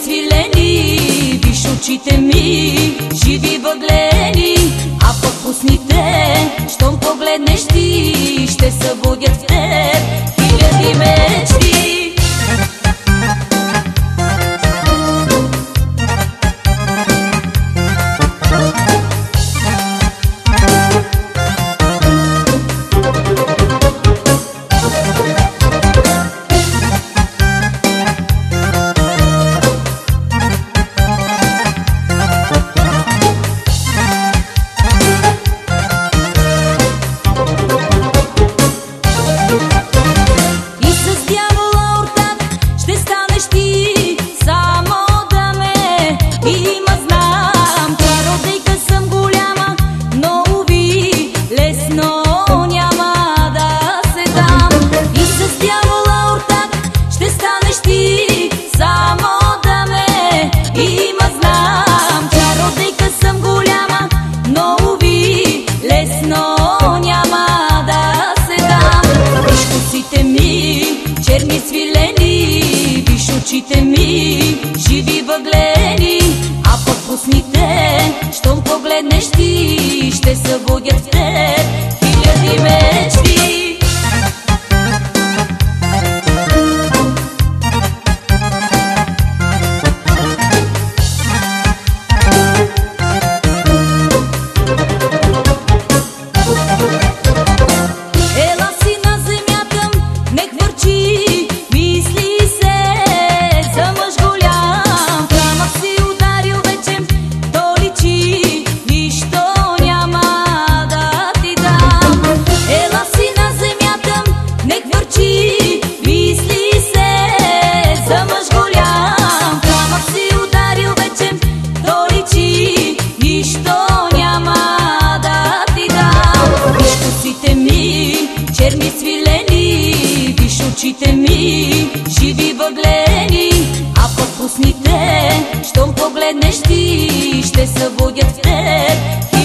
свилени, виж очите ми, живи въглени, а пък пусните, щом погледнеш ти, ще събудят в теб хиляди мечти. Черни свилени, виж очите ми, живи въглени, а пък пусните, щом погледнеш ти, ще събудят в теб хиляди мечти. Черни свилени, виж очите ми, живи въглени, а пък пусните, щом погледнеш ти, ще събудят в теб